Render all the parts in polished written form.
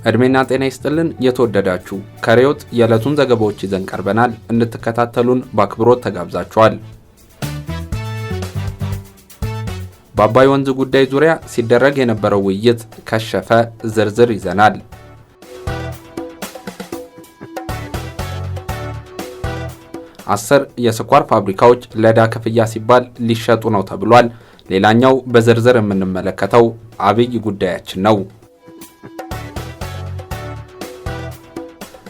እድሜና ጤና ይስጥልን የተወደዳችሁ ከሪዮት የዕለቱን ዘገባዎች ይዘን ቀርበናል። እንድትከታተሉን በአክብሮት ተጋብዛችኋል። በአባይ ወንዝ ጉዳይ ዙሪያ ሲደረግ የነበረው ውይይት ከሸፈ። ዝርዝር ይዘናል። አስር የስኳር ፋብሪካዎች ለዕዳ ክፍያ ሲባል ሊሸጡ ነው ተብሏል። ሌላኛው በዝርዝር የምንመለከተው አብይ ጉዳያችን ነው።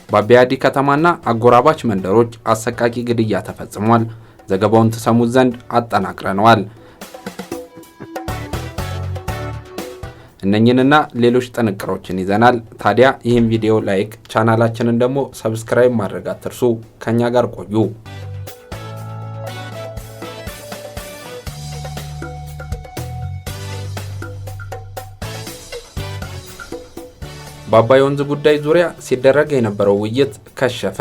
በአብያዲ ከተማና አጎራባች መንደሮች አሰቃቂ ግድያ ተፈጽሟል። ዘገባውን ተሰሙት ዘንድ አጠናቅረነዋል። እነኝንና ሌሎች ጥንቅሮችን ይዘናል። ታዲያ ይህን ቪዲዮ ላይክ፣ ቻናላችንን ደግሞ ሰብስክራይብ ማድረግ አትርሱ። ከኛ ጋር ቆዩ። በአባይ ወንዝ ጉዳይ ዙሪያ ሲደረግ የነበረው ውይይት ከሸፈ።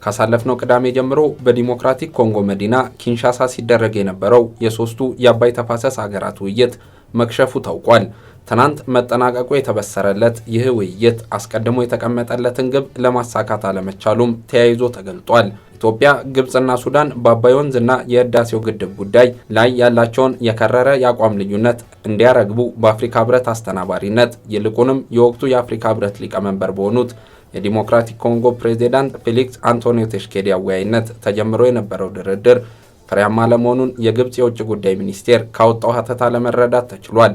ካሳለፍነው ቅዳሜ ጀምሮ በዲሞክራቲክ ኮንጎ መዲና ኪንሻሳ ሲደረግ የነበረው የሶስቱ የአባይ ተፋሰስ ሀገራት ውይይት መክሸፉ ታውቋል። ትናንት መጠናቀቁ የተበሰረለት ይህ ውይይት አስቀድሞ የተቀመጠለትን ግብ ለማሳካት አለመቻሉም ተያይዞ ተገልጧል። ኢትዮጵያ፣ ግብጽና ሱዳን በአባይ ወንዝና የህዳሴው ግድብ ጉዳይ ላይ ያላቸውን የከረረ የአቋም ልዩነት እንዲያረግቡ በአፍሪካ ህብረት አስተናባሪነት ይልቁንም የወቅቱ የአፍሪካ ህብረት ሊቀመንበር በሆኑት የዲሞክራቲክ ኮንጎ ፕሬዚዳንት ፌሊክስ አንቶኒዮ ቴሽኬዲ አወያይነት ተጀምሮ የነበረው ድርድር ፍሬያማ ለመሆኑን የግብጽ የውጭ ጉዳይ ሚኒስቴር ካወጣው ሀተታ ለመረዳት ተችሏል።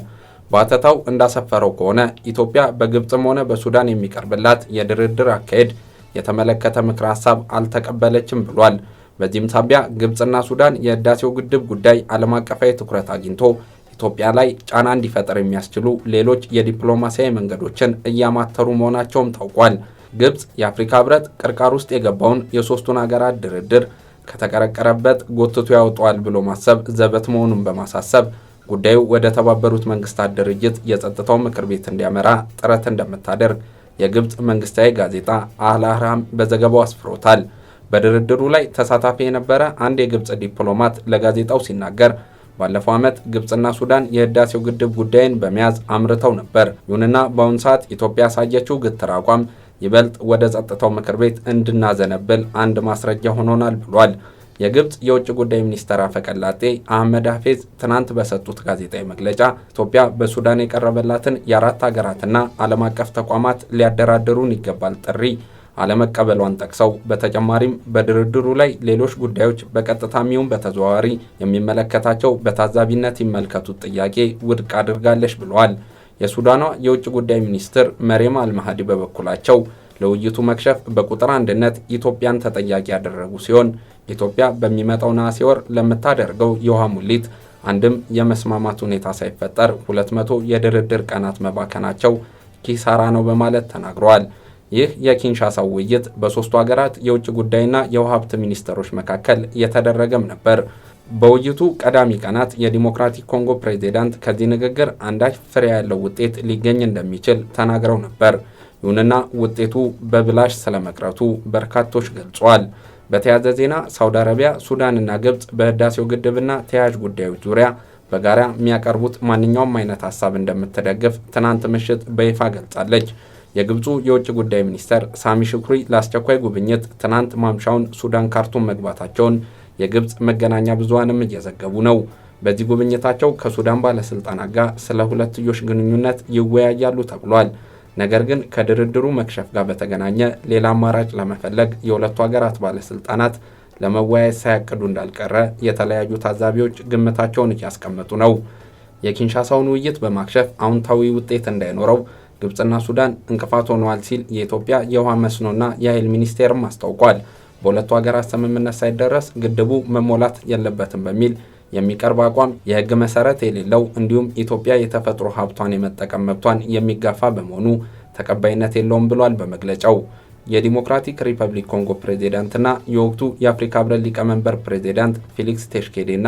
በሀተታው እንዳሰፈረው ከሆነ ኢትዮጵያ በግብጽም ሆነ በሱዳን የሚቀርብላት የድርድር አካሄድ የተመለከተ ምክረ ሀሳብ አልተቀበለችም ብሏል። በዚህም ሳቢያ ግብጽና ሱዳን የህዳሴው ግድብ ጉዳይ ዓለም አቀፋዊ ትኩረት አግኝቶ ኢትዮጵያ ላይ ጫና እንዲፈጠር የሚያስችሉ ሌሎች የዲፕሎማሲያዊ መንገዶችን እያማተሩ መሆናቸውም ታውቋል። ግብጽ የአፍሪካ ህብረት ቅርቃር ውስጥ የገባውን የሶስቱን ሀገራት ድርድር ከተቀረቀረበት ጎትቶ ያወጣዋል ብሎ ማሰብ ዘበት መሆኑን በማሳሰብ ጉዳዩ ወደ ተባበሩት መንግስታት ድርጅት የጸጥታው ምክር ቤት እንዲያመራ ጥረት እንደምታደርግ የግብጽ መንግስታዊ ጋዜጣ አል-አህራም በዘገባው አስፍሮታል። በድርድሩ ላይ ተሳታፊ የነበረ አንድ የግብጽ ዲፕሎማት ለጋዜጣው ሲናገር ባለፈው ዓመት ግብጽና ሱዳን የህዳሴው ግድብ ጉዳይን በመያዝ አምርተው ነበር። ይሁንና በአሁኑ ሰዓት ኢትዮጵያ ያሳየችው ግትር አቋም ይበልጥ ወደ ጸጥታው ምክር ቤት እንድናዘነብል አንድ ማስረጃ ሆኖናል ብሏል። የግብጽ የውጭ ጉዳይ ሚኒስትር አፈቀላጤ አህመድ ሀፌዝ ትናንት በሰጡት ጋዜጣዊ መግለጫ ኢትዮጵያ በሱዳን የቀረበላትን የአራት ሀገራትና ዓለም አቀፍ ተቋማት ሊያደራድሩን ይገባል ጥሪ አለመቀበሏን ጠቅሰው በተጨማሪም በድርድሩ ላይ ሌሎች ጉዳዮች በቀጥታም ይሁን በተዘዋዋሪ የሚመለከታቸው በታዛቢነት ይመልከቱት ጥያቄ ውድቅ አድርጋለች ብለዋል። የሱዳኗ የውጭ ጉዳይ ሚኒስትር መሪየም አልማሃዲ በበኩላቸው ለውይይቱ መክሸፍ በቁጥር አንድነት ኢትዮጵያን ተጠያቂ ያደረጉ ሲሆን ኢትዮጵያ በሚመጣው ነሐሴ ወር ለምታደርገው የውሃ ሙሊት አንድም የመስማማት ሁኔታ ሳይፈጠር 200 የድርድር ቀናት መባከናቸው ኪሳራ ነው በማለት ተናግረዋል። ይህ የኪንሻሳው ውይይት በሶስቱ ሀገራት የውጭ ጉዳይና የውሃ ሀብት ሚኒስትሮች መካከል የተደረገም ነበር። በውይይቱ ቀዳሚ ቀናት የዲሞክራቲክ ኮንጎ ፕሬዚዳንት ከዚህ ንግግር አንዳች ፍሬ ያለው ውጤት ሊገኝ እንደሚችል ተናግረው ነበር። ይሁንና ውጤቱ በብላሽ ስለመቅረቱ በርካቶች ገልጸዋል። በተያያዘ ዜና ሳውዲ አረቢያ፣ ሱዳንና ግብጽ በህዳሴው ግድብና ተያያዥ ጉዳዮች ዙሪያ በጋራ የሚያቀርቡት ማንኛውም አይነት ሀሳብ እንደምትደግፍ ትናንት ምሽት በይፋ ገልጻለች። የግብፁ የውጭ ጉዳይ ሚኒስተር ሳሚ ሹክሪ ለአስቸኳይ ጉብኝት ትናንት ማምሻውን ሱዳን ካርቱም መግባታቸውን የግብጽ መገናኛ ብዙሃንም እየዘገቡ ነው። በዚህ ጉብኝታቸው ከሱዳን ባለስልጣናት ጋር ስለ ሁለትዮሽ ግንኙነት ይወያያሉ ተብሏል። ነገር ግን ከድርድሩ መክሸፍ ጋር በተገናኘ ሌላ አማራጭ ለመፈለግ የሁለቱ ሀገራት ባለስልጣናት ለመወያየት ሳያቅዱ እንዳልቀረ የተለያዩ ታዛቢዎች ግምታቸውን እያስቀመጡ ነው። የኪንሻሳውን ውይይት በማክሸፍ አዎንታዊ ውጤት እንዳይኖረው ግብጽና ሱዳን እንቅፋት ሆነዋል ሲል የኢትዮጵያ የውሃ መስኖና የኃይል ሚኒስቴርም አስታውቋል። በሁለቱ ሀገራት ስምምነት ሳይደረስ ግድቡ መሞላት የለበትም በሚል የሚቀርብ አቋም የህግ መሰረት የሌለው እንዲሁም ኢትዮጵያ የተፈጥሮ ሀብቷን የመጠቀም መብቷን የሚጋፋ በመሆኑ ተቀባይነት የለውም ብሏል። በመግለጫው የዲሞክራቲክ ሪፐብሊክ ኮንጎ ፕሬዚዳንትና የወቅቱ የአፍሪካ ህብረት ሊቀመንበር ፕሬዚዳንት ፌሊክስ ቴሽኬዲና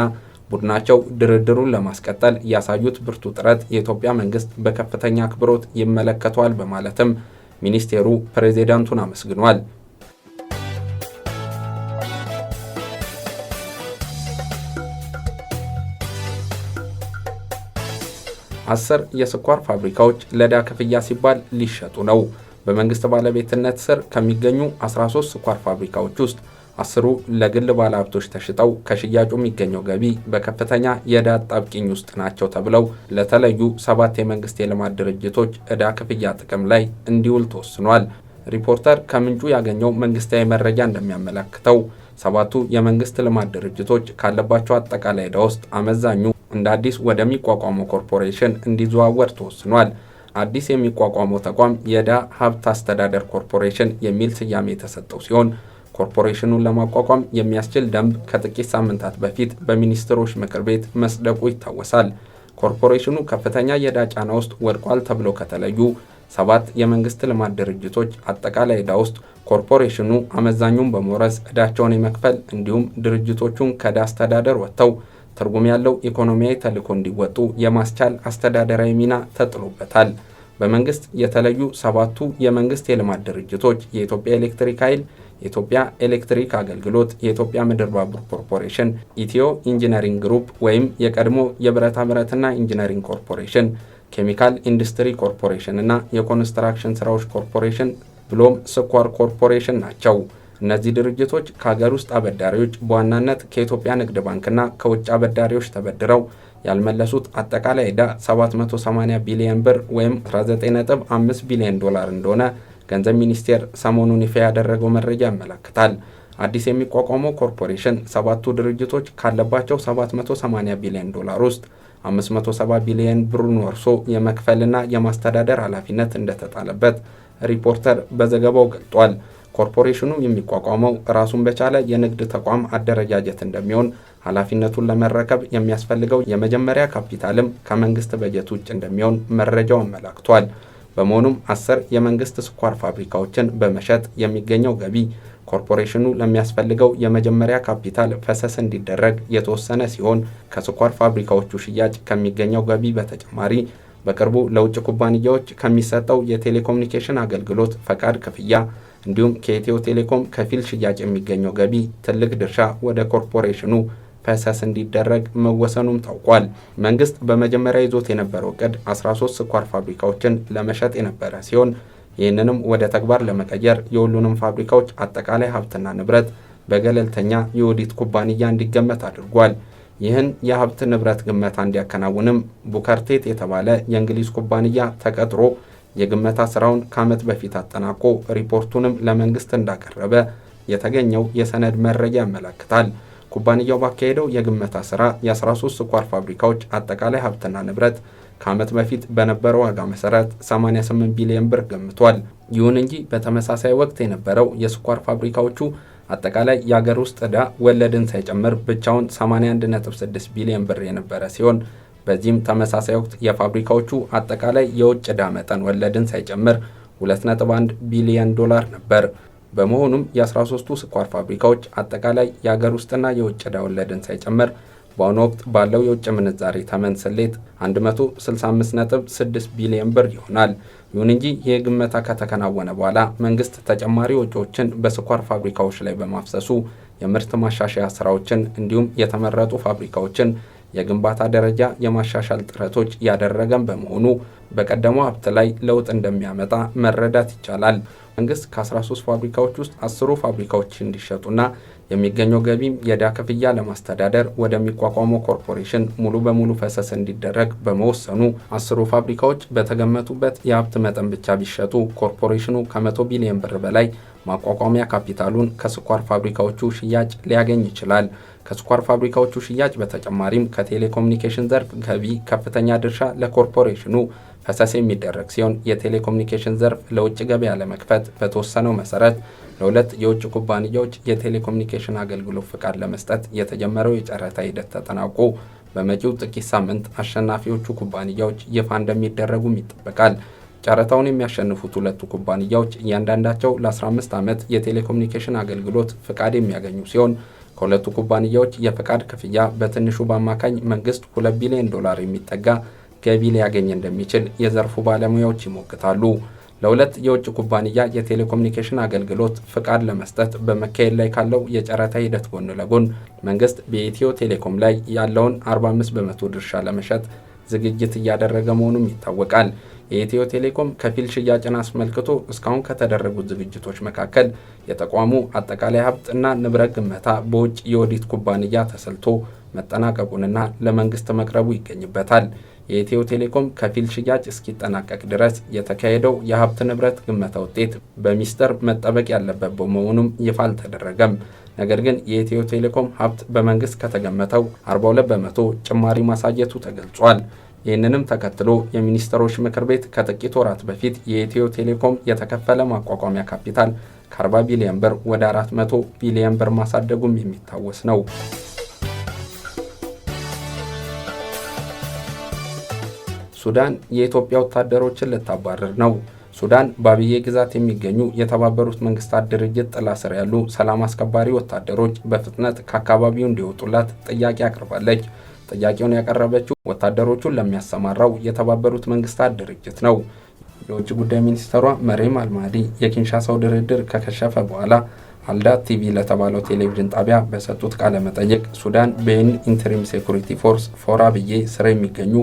ቡድናቸው ድርድሩን ለማስቀጠል ያሳዩት ብርቱ ጥረት የኢትዮጵያ መንግስት በከፍተኛ አክብሮት ይመለከተዋል በማለትም ሚኒስቴሩ ፕሬዚዳንቱን አመስግኗል። 10 የስኳር ፋብሪካዎች ለዕዳ ክፍያ ሲባል ሊሸጡ ነው። በመንግስት ባለቤትነት ስር ከሚገኙ 13 ስኳር ፋብሪካዎች ውስጥ 10ሩ ለግል ባለሀብቶች ተሽጠው ከሽያጩ የሚገኘው ገቢ በከፍተኛ የዕዳ አጣብቂኝ ውስጥ ናቸው ተብለው ለተለዩ 7 የመንግስት የልማት ድርጅቶች ዕዳ ክፍያ ጥቅም ላይ እንዲውል ተወስኗል። ሪፖርተር ከምንጩ ያገኘው መንግስታዊ መረጃ እንደሚያመለክተው 7ቱ የመንግስት ልማት ድርጅቶች ካለባቸው አጠቃላይ ዕዳ ውስጥ አመዛኙ እንደ አዲስ ወደሚቋቋመው ኮርፖሬሽን እንዲዘዋወር ተወስኗል። አዲስ የሚቋቋመው ተቋም የዕዳ ሀብት አስተዳደር ኮርፖሬሽን የሚል ስያሜ የተሰጠው ሲሆን ኮርፖሬሽኑን ለማቋቋም የሚያስችል ደንብ ከጥቂት ሳምንታት በፊት በሚኒስትሮች ምክር ቤት መጽደቁ ይታወሳል። ኮርፖሬሽኑ ከፍተኛ የዕዳ ጫና ውስጥ ወድቋል ተብለው ከተለዩ 7 የመንግስት ልማት ድርጅቶች አጠቃላይ ዕዳ ውስጥ ኮርፖሬሽኑ አመዛኙን በመውረስ ዕዳቸውን የመክፈል እንዲሁም ድርጅቶቹን ከዕዳ አስተዳደር ወጥተው ትርጉም ያለው ኢኮኖሚያዊ ተልዕኮ እንዲወጡ የማስቻል አስተዳደራዊ ሚና ተጥሎበታል። በመንግስት የተለዩ 7ቱ የመንግስት የልማት ድርጅቶች የኢትዮጵያ ኤሌክትሪክ ኃይል፣ የኢትዮጵያ ኤሌክትሪክ አገልግሎት፣ የኢትዮጵያ ምድር ባቡር ኮርፖሬሽን፣ ኢትዮ ኢንጂነሪንግ ግሩፕ ወይም የቀድሞ የብረታ ብረትና ኢንጂነሪንግ ኮርፖሬሽን፣ ኬሚካል ኢንዱስትሪ ኮርፖሬሽን እና የኮንስትራክሽን ስራዎች ኮርፖሬሽን ብሎም ስኳር ኮርፖሬሽን ናቸው። እነዚህ ድርጅቶች ከሀገር ውስጥ አበዳሪዎች በዋናነት ከኢትዮጵያ ንግድ ባንክና ከውጭ አበዳሪዎች ተበድረው ያልመለሱት አጠቃላይ ዕዳ 780 ቢሊዮን ብር ወይም 19.5 ቢሊዮን ዶላር እንደሆነ ገንዘብ ሚኒስቴር ሰሞኑን ይፋ ያደረገው መረጃ ያመለክታል። አዲስ የሚቋቋመው ኮርፖሬሽን 7ቱ ድርጅቶች ካለባቸው 780 ቢሊዮን ዶላር ውስጥ 570 ቢሊዮን ብሩን ወርሶ የመክፈልና የማስተዳደር ኃላፊነት እንደተጣለበት ሪፖርተር በዘገባው ገልጧል። ኮርፖሬሽኑ የሚቋቋመው ራሱን በቻለ የንግድ ተቋም አደረጃጀት እንደሚሆን፣ ኃላፊነቱን ለመረከብ የሚያስፈልገው የመጀመሪያ ካፒታልም ከመንግስት በጀት ውጭ እንደሚሆን መረጃው አመላክቷል። በመሆኑም 10 የመንግስት ስኳር ፋብሪካዎችን በመሸጥ የሚገኘው ገቢ ኮርፖሬሽኑ ለሚያስፈልገው የመጀመሪያ ካፒታል ፈሰስ እንዲደረግ የተወሰነ ሲሆን ከስኳር ፋብሪካዎቹ ሽያጭ ከሚገኘው ገቢ በተጨማሪ በቅርቡ ለውጭ ኩባንያዎች ከሚሰጠው የቴሌኮሙኒኬሽን አገልግሎት ፈቃድ ክፍያ እንዲሁም ከኢትዮ ቴሌኮም ከፊል ሽያጭ የሚገኘው ገቢ ትልቅ ድርሻ ወደ ኮርፖሬሽኑ ፈሰስ እንዲደረግ መወሰኑም ታውቋል። መንግስት በመጀመሪያ ይዞት የነበረው ዕቅድ 13 ስኳር ፋብሪካዎችን ለመሸጥ የነበረ ሲሆን ይህንንም ወደ ተግባር ለመቀየር የሁሉንም ፋብሪካዎች አጠቃላይ ሀብትና ንብረት በገለልተኛ የኦዲት ኩባንያ እንዲገመት አድርጓል። ይህን የሀብት ንብረት ግመታ እንዲያከናውንም ቡከርቴት የተባለ የእንግሊዝ ኩባንያ ተቀጥሮ የግመታ ስራውን ከዓመት በፊት አጠናቆ ሪፖርቱንም ለመንግስት እንዳቀረበ የተገኘው የሰነድ መረጃ ያመለክታል። ኩባንያው ባካሄደው የግመታ ስራ የ13 ስኳር ፋብሪካዎች አጠቃላይ ሀብትና ንብረት ከዓመት በፊት በነበረው ዋጋ መሰረት 88 ቢሊዮን ብር ገምቷል። ይሁን እንጂ በተመሳሳይ ወቅት የነበረው የስኳር ፋብሪካዎቹ አጠቃላይ የአገር ውስጥ ዕዳ ወለድን ሳይጨምር ብቻውን 81.6 ቢሊዮን ብር የነበረ ሲሆን በዚህም ተመሳሳይ ወቅት የፋብሪካዎቹ አጠቃላይ የውጭ ዕዳ መጠን ወለድን ሳይጨምር 2.1 ቢሊዮን ዶላር ነበር። በመሆኑም የ13ቱ ስኳር ፋብሪካዎች አጠቃላይ የአገር ውስጥና የውጭ ዕዳ ወለድን ሳይጨምር በአሁኑ ወቅት ባለው የውጭ ምንዛሬ ተመን ስሌት 165.6 ቢሊዮን ብር ይሆናል። ይሁን እንጂ ይህ ግመታ ከተከናወነ በኋላ መንግስት ተጨማሪ ወጪዎችን በስኳር ፋብሪካዎች ላይ በማፍሰሱ የምርት ማሻሻያ ስራዎችን እንዲሁም የተመረጡ ፋብሪካዎችን የግንባታ ደረጃ የማሻሻል ጥረቶች ያደረገም በመሆኑ በቀደመው ሀብት ላይ ለውጥ እንደሚያመጣ መረዳት ይቻላል። መንግስት ከ13 ፋብሪካዎች ውስጥ 10 ፋብሪካዎች እንዲሸጡና የሚገኘው ገቢም የዕዳ ክፍያ ለማስተዳደር ወደሚቋቋመው ኮርፖሬሽን ሙሉ በሙሉ ፈሰስ እንዲደረግ በመወሰኑ 10 ፋብሪካዎች በተገመቱበት የሀብት መጠን ብቻ ቢሸጡ ኮርፖሬሽኑ ከ100 ቢሊዮን ብር በላይ ማቋቋሚያ ካፒታሉን ከስኳር ፋብሪካዎቹ ሽያጭ ሊያገኝ ይችላል። ከስኳር ፋብሪካዎቹ ሽያጭ በተጨማሪም ከቴሌኮሙኒኬሽን ዘርፍ ገቢ ከፍተኛ ድርሻ ለኮርፖሬሽኑ ፈሰስ የሚደረግ ሲሆን የቴሌኮሙኒኬሽን ዘርፍ ለውጭ ገበያ ለመክፈት በተወሰነው መሰረት ለሁለት የውጭ ኩባንያዎች የቴሌኮሙኒኬሽን አገልግሎት ፍቃድ ለመስጠት የተጀመረው የጨረታ ሂደት ተጠናቆ በመጪው ጥቂት ሳምንት አሸናፊዎቹ ኩባንያዎች ይፋ እንደሚደረጉም ይጠበቃል። ጨረታውን የሚያሸንፉት ሁለቱ ኩባንያዎች እያንዳንዳቸው ለ15 ዓመት የቴሌኮሙኒኬሽን አገልግሎት ፍቃድ የሚያገኙ ሲሆን ከሁለቱ ኩባንያዎች የፍቃድ ክፍያ በትንሹ በአማካኝ መንግስት 2 ቢሊዮን ዶላር የሚጠጋ ገቢ ሊያገኝ እንደሚችል የዘርፉ ባለሙያዎች ይሞግታሉ። ለሁለት የውጭ ኩባንያ የቴሌኮሙኒኬሽን አገልግሎት ፍቃድ ለመስጠት በመካሄድ ላይ ካለው የጨረታ ሂደት ጎን ለጎን መንግስት በኢትዮ ቴሌኮም ላይ ያለውን 45 በመቶ ድርሻ ለመሸጥ ዝግጅት እያደረገ መሆኑም ይታወቃል። የኢትዮ ቴሌኮም ከፊል ሽያጭን አስመልክቶ እስካሁን ከተደረጉት ዝግጅቶች መካከል የተቋሙ አጠቃላይ ሀብትና ንብረት ግመታ በውጭ የኦዲት ኩባንያ ተሰልቶ መጠናቀቁንና ለመንግስት መቅረቡ ይገኝበታል። የኢትዮ ቴሌኮም ከፊል ሽያጭ እስኪጠናቀቅ ድረስ የተካሄደው የሀብት ንብረት ግመታ ውጤት በሚስጥር መጠበቅ ያለበት በመሆኑም ይፋ አልተደረገም። ነገር ግን የኢትዮ ቴሌኮም ሀብት በመንግስት ከተገመተው 42 በመቶ ጭማሪ ማሳየቱ ተገልጿል። ይህንንም ተከትሎ የሚኒስትሮች ምክር ቤት ከጥቂት ወራት በፊት የኢትዮ ቴሌኮም የተከፈለ ማቋቋሚያ ካፒታል ከ40 ቢሊዮን ብር ወደ 400 ቢሊዮን ብር ማሳደጉም የሚታወስ ነው። ሱዳን የኢትዮጵያ ወታደሮችን ልታባረር ነው። ሱዳን በአብዬ ግዛት የሚገኙ የተባበሩት መንግስታት ድርጅት ጥላ ስር ያሉ ሰላም አስከባሪ ወታደሮች በፍጥነት ከአካባቢው እንዲወጡላት ጥያቄ አቅርባለች። ጥያቄውን ያቀረበችው ወታደሮቹን ለሚያሰማራው የተባበሩት መንግስታት ድርጅት ነው። የውጭ ጉዳይ ሚኒስትሯ መሪም አልማዲ የኪንሻሳው ድርድር ከከሸፈ በኋላ አልዳ ቲቪ ለተባለው ቴሌቪዥን ጣቢያ በሰጡት ቃለ መጠይቅ ሱዳን በዩኤን ኢንተሪም ሴኩሪቲ ፎርስ ፎር አብዬ ስር የሚገኙ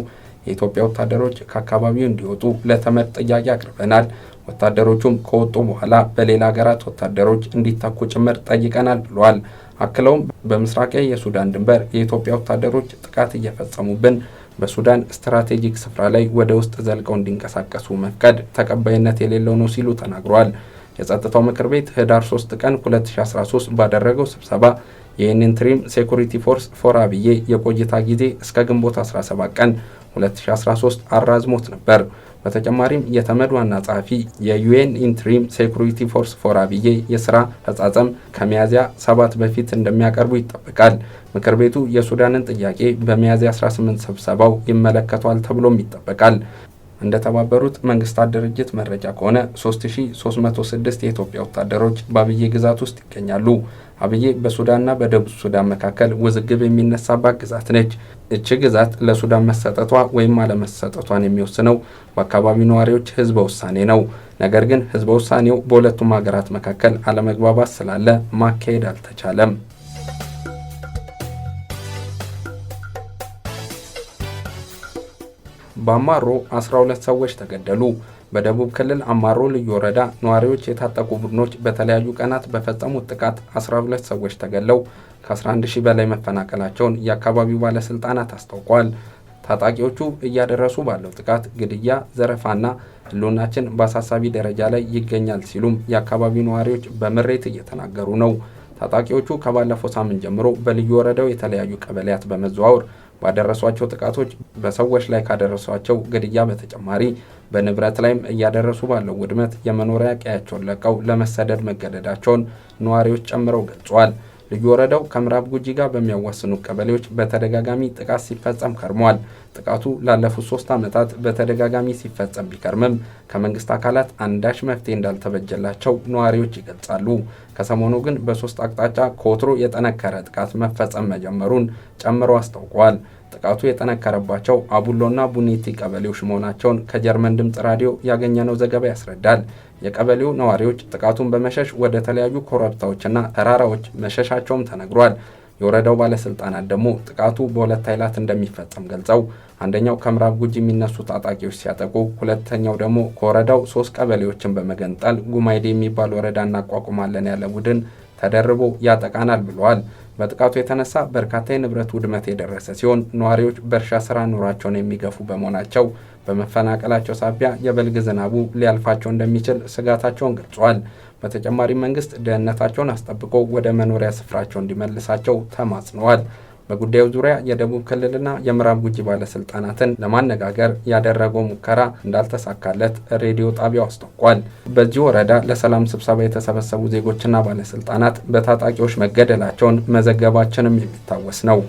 የኢትዮጵያ ወታደሮች ከአካባቢው እንዲወጡ ለተመድ ጥያቄ አቅርበናል። ወታደሮቹም ከወጡ በኋላ በሌላ ሀገራት ወታደሮች እንዲተኩ ጭምር ጠይቀናል ብለዋል። አክለውም በምስራቃዊ የሱዳን ድንበር የኢትዮጵያ ወታደሮች ጥቃት እየፈጸሙብን በሱዳን ስትራቴጂክ ስፍራ ላይ ወደ ውስጥ ዘልቀው እንዲንቀሳቀሱ መፍቀድ ተቀባይነት የሌለው ነው ሲሉ ተናግረዋል። የጸጥታው ምክር ቤት ህዳር 3 ቀን 2013 ባደረገው ስብሰባ የዩኤን ኢንተሪም ሴኩሪቲ ፎርስ ፎር አብዬ የቆይታ ጊዜ እስከ ግንቦት 17 ቀን 2013 አራዝሞት ነበር። በተጨማሪም የተመድ ዋና ጸሐፊ የዩኤን ኢንተሪም ሴኩሪቲ ፎርስ ፎር አብዬ የስራ አፈጻጸም ከሚያዝያ 7 በፊት እንደሚያቀርቡ ይጠበቃል። ምክር ቤቱ የሱዳንን ጥያቄ በሚያዝያ 18 ስብሰባው ይመለከቷል ተብሎም ይጠበቃል። እንደ ተባበሩት መንግስታት ድርጅት መረጃ ከሆነ 3306 የኢትዮጵያ ወታደሮች በአብዬ ግዛት ውስጥ ይገኛሉ። አብዬ በሱዳንና በደቡብ ሱዳን መካከል ውዝግብ የሚነሳባት ግዛት ነች። እቺ ግዛት ለሱዳን መሰጠቷ ወይም አለመሰጠቷን የሚወስነው በአካባቢው ነዋሪዎች ህዝበ ውሳኔ ነው። ነገር ግን ህዝበ ውሳኔው በሁለቱም ሀገራት መካከል አለመግባባት ስላለ ማካሄድ አልተቻለም። በአማሮ 12 ሰዎች ተገደሉ። በደቡብ ክልል አማሮ ልዩ ወረዳ ነዋሪዎች የታጠቁ ቡድኖች በተለያዩ ቀናት በፈጸሙት ጥቃት 12 ሰዎች ተገለው ከ11000 በላይ መፈናቀላቸውን የአካባቢው ባለስልጣናት አስታውቀዋል። ታጣቂዎቹ እያደረሱ ባለው ጥቃት፣ ግድያ፣ ዘረፋና ህልውናችን በአሳሳቢ ደረጃ ላይ ይገኛል ሲሉም የአካባቢው ነዋሪዎች በምሬት እየተናገሩ ነው። ታጣቂዎቹ ከባለፈው ሳምንት ጀምሮ በልዩ ወረዳው የተለያዩ ቀበሌያት በመዘዋወር ባደረሷቸው ጥቃቶች በሰዎች ላይ ካደረሷቸው ግድያ በተጨማሪ በንብረት ላይም እያደረሱ ባለው ውድመት የመኖሪያ ቀያቸውን ለቀው ለመሰደድ መገደዳቸውን ነዋሪዎች ጨምረው ገልጸዋል። ልዩ ወረዳው ከምዕራብ ጉጂ ጋር በሚያዋስኑ ቀበሌዎች በተደጋጋሚ ጥቃት ሲፈጸም ከርሟል። ጥቃቱ ላለፉት 3 ዓመታት በተደጋጋሚ ሲፈጸም ቢከርምም ከመንግስት አካላት አንዳች መፍትሄ እንዳልተበጀላቸው ነዋሪዎች ይገልጻሉ። ከሰሞኑ ግን በ3 አቅጣጫ ከወትሮ የጠነከረ ጥቃት መፈጸም መጀመሩን ጨምሮ አስታውቀዋል። ጥቃቱ የጠነከረባቸው አቡሎና ቡኔቲ ቀበሌዎች መሆናቸውን ከጀርመን ድምፅ ራዲዮ ያገኘነው ዘገባ ያስረዳል። የቀበሌው ነዋሪዎች ጥቃቱን በመሸሽ ወደ ተለያዩ ኮረብታዎችና ተራራዎች መሸሻቸውም ተነግሯል። የወረዳው ባለስልጣናት ደግሞ ጥቃቱ በሁለት ኃይላት እንደሚፈጸም ገልጸው አንደኛው ከምዕራብ ጉጂ የሚነሱ ታጣቂዎች ሲያጠቁ፣ ሁለተኛው ደግሞ ከወረዳው 3 ቀበሌዎችን በመገንጠል ጉማይዴ የሚባል ወረዳ እናቋቁማለን ያለ ቡድን ተደርቦ ያጠቃናል ብለዋል። በጥቃቱ የተነሳ በርካታ የንብረት ውድመት የደረሰ ሲሆን ነዋሪዎች በእርሻ ስራ ኑሯቸውን የሚገፉ በመሆናቸው በመፈናቀላቸው ሳቢያ የበልግ ዝናቡ ሊያልፋቸው እንደሚችል ስጋታቸውን ገልጸዋል። በተጨማሪም መንግስት ደህንነታቸውን አስጠብቆ ወደ መኖሪያ ስፍራቸው እንዲመልሳቸው ተማጽነዋል። በጉዳዩ ዙሪያ የደቡብ ክልልና የምዕራብ ጉጂ ባለስልጣናትን ለማነጋገር ያደረገው ሙከራ እንዳልተሳካለት ሬዲዮ ጣቢያው አስታውቋል። በዚህ ወረዳ ለሰላም ስብሰባ የተሰበሰቡ ዜጎችና ባለስልጣናት በታጣቂዎች መገደላቸውን መዘገባችንም የሚታወስ ነው።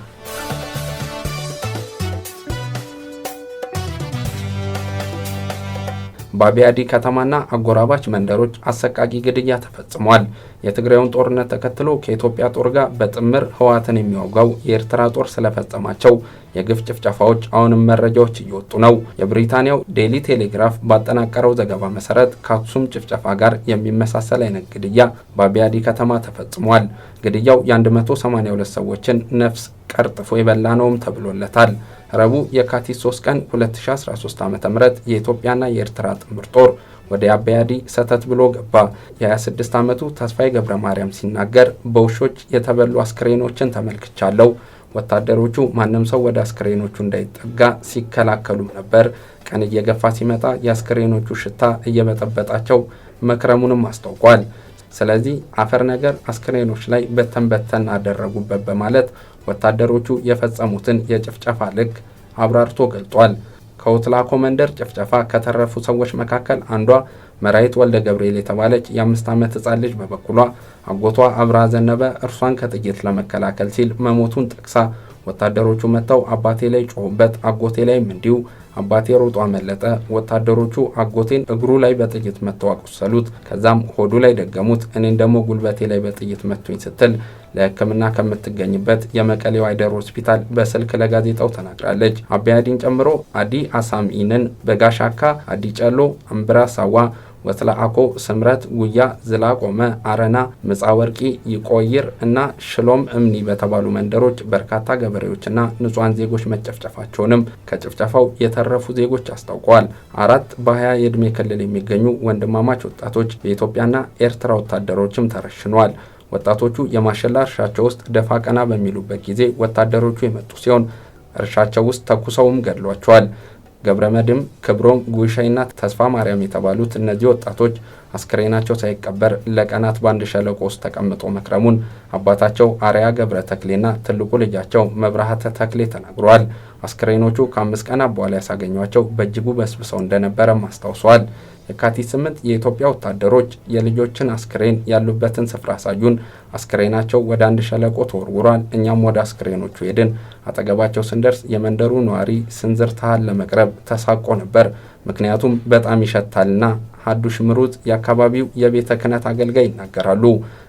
በአብያዲ ከተማና አጎራባች መንደሮች አሰቃቂ ግድያ ተፈጽሟል። የትግራዩን ጦርነት ተከትሎ ከኢትዮጵያ ጦር ጋር በጥምር ህወሓትን የሚዋጋው የኤርትራ ጦር ስለፈጸማቸው የግፍ ጭፍጨፋዎች አሁንም መረጃዎች እየወጡ ነው። የብሪታንያው ዴይሊ ቴሌግራፍ ባጠናቀረው ዘገባ መሰረት ከአክሱም ጭፍጨፋ ጋር የሚመሳሰል አይነት ግድያ በአብያዲ ከተማ ተፈጽሟል። ግድያው የ182 ሰዎችን ነፍስ ቀርጥፎ የበላ ነውም ተብሎለታል። ረቡዕ የካቲት 3 ቀን 2013 ዓ.ም የኢትዮጵያና የኤርትራ ጥምር ጦር ወደ አባያዲ ሰተት ብሎ ገባ። የ26 ዓመቱ ተስፋዬ ገብረ ማርያም ሲናገር በውሾች የተበሉ አስክሬኖችን ተመልክቻለሁ። ወታደሮቹ ማንም ሰው ወደ አስክሬኖቹ እንዳይጠጋ ሲከላከሉ ነበር። ቀን እየገፋ ሲመጣ የአስክሬኖቹ ሽታ እየበጠበጣቸው መክረሙንም አስታውቋል። ስለዚህ አፈር ነገር አስክሬኖች ላይ በተን አደረጉበት በማለት ወታደሮቹ የፈጸሙትን የጭፍጨፋ ልክ አብራርቶ ገልጧል። ከውትላ ኮመንደር ጭፍጨፋ ከተረፉ ሰዎች መካከል አንዷ መራይት ወልደ ገብርኤል የተባለች የ5 ዓመት ሕፃን ልጅ በበኩሏ አጎቷ አብርሃ ዘነበ እርሷን ከጥይት ለመከላከል ሲል መሞቱን ጠቅሳ ወታደሮቹ መጥተው አባቴ ላይ ጮሁበት፣ አጎቴ ላይም እንዲሁ። አባቴ ሮጦ አመለጠ። ወታደሮቹ አጎቴን እግሩ ላይ በጥይት መተው አቆሰሉት። ከዛም ሆዱ ላይ ደገሙት። እኔን ደግሞ ጉልበቴ ላይ በጥይት መቱኝ ስትል ለሕክምና ከምትገኝበት የመቀሌው አይደር ሆስፒታል በስልክ ለጋዜጣው ተናግራለች። አባያዲን ጨምሮ አዲ አሳምኢንን፣ በጋሻካ፣ አዲ ጨሎ፣ አምብራሳዋ፣ ወትላአኮ፣ ስምረት፣ ጉያ፣ ዝላቆመ፣ አረና፣ ምጻወርቂ፣ ይቆይር እና ሽሎም እምኒ በተባሉ መንደሮች በርካታ ገበሬዎችና ንጹሃን ዜጎች መጨፍጨፋቸውንም ከጭፍጨፋው የተረፉ ዜጎች አስታውቀዋል። 4 በ20 የዕድሜ ክልል የሚገኙ ወንድማማች ወጣቶች በኢትዮጵያና ኤርትራ ወታደሮችም ተረሽነዋል። ወጣቶቹ የማሽላ እርሻቸው ውስጥ ደፋ ቀና በሚሉበት ጊዜ ወታደሮቹ የመጡ ሲሆን እርሻቸው ውስጥ ተኩሰውም ገድሏቸዋል። ገብረመድም፣ ክብሮም፣ ጉይሻይና ተስፋ ማርያም የተባሉት እነዚህ ወጣቶች አስክሬናቸው ሳይቀበር ለቀናት በአንድ ሸለቆ ውስጥ ተቀምጦ መክረሙን አባታቸው አርያ ገብረ ተክሌና ትልቁ ልጃቸው መብራሃተ ተክሌ ተናግረዋል። አስክሬኖቹ ከ5 ቀናት በኋላ ያሳገኟቸው በእጅጉ በስብሰው እንደነበረም አስታውሰዋል። የካቲት 8 የኢትዮጵያ ወታደሮች የልጆችን አስክሬን ያሉበትን ስፍራ አሳዩን። አስክሬናቸው ወደ አንድ ሸለቆ ተወርውሯል። እኛም ወደ አስክሬኖቹ ሄድን። አጠገባቸው ስንደርስ የመንደሩ ነዋሪ ስንዝር ታህል ለመቅረብ ተሳቆ ነበር። ምክንያቱም በጣም ይሸታልና። ሀዱሽ ምሩጽ የአካባቢው የቤተ ክህነት አገልጋይ ይናገራሉ።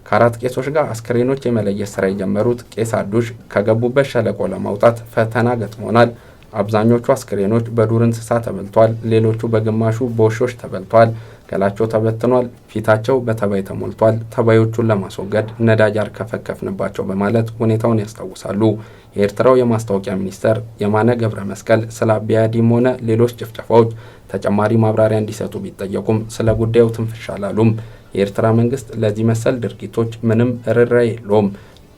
ከ4 ቄሶች ጋር አስክሬኖች የመለየት ስራ የጀመሩት ቄስ ሀዱሽ ከገቡበት ሸለቆ ለማውጣት ፈተና ገጥሞናል። አብዛኞቹ አስክሬኖች በዱር እንስሳ ተበልቷል። ሌሎቹ በግማሹ በውሾች ተበልቷል። ገላቸው ተበትኗል። ፊታቸው በተባይ ተሞልቷል። ተባዮቹን ለማስወገድ ነዳጅ አርከፈከፍንባቸው በማለት ሁኔታውን ያስታውሳሉ። የኤርትራው የማስታወቂያ ሚኒስተር የማነ ገብረ መስቀል ስለ አባያዲም ሆነ ሌሎች ጭፍጨፋዎች ተጨማሪ ማብራሪያ እንዲሰጡ ቢጠየቁም ስለ ጉዳዩ ትንፍሽ አላሉም። የኤርትራ መንግስት ለዚህ መሰል ድርጊቶች ምንም ርኅራኄ የለውም።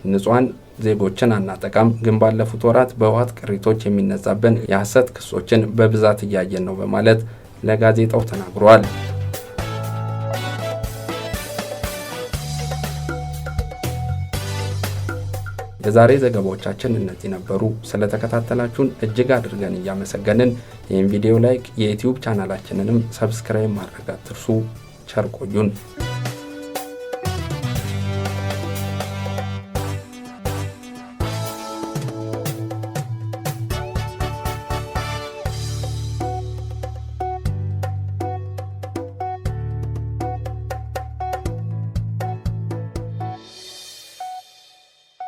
ንጹሃን ዜጎችን አናጠቃም፣ ግን ባለፉት ወራት በህወሓት ቅሪቶች የሚነዛብን የሐሰት ክሶችን በብዛት እያየን ነው በማለት ለጋዜጣው ተናግረዋል። የዛሬ ዘገባዎቻችን እነዚህ ነበሩ። ስለተከታተላችሁን እጅግ አድርገን እያመሰገንን ይህን ቪዲዮ ላይክ፣ የዩቲዩብ ቻናላችንንም ሰብስክራይብ ማድረግ አትርሱ። ቸር ቆዩን።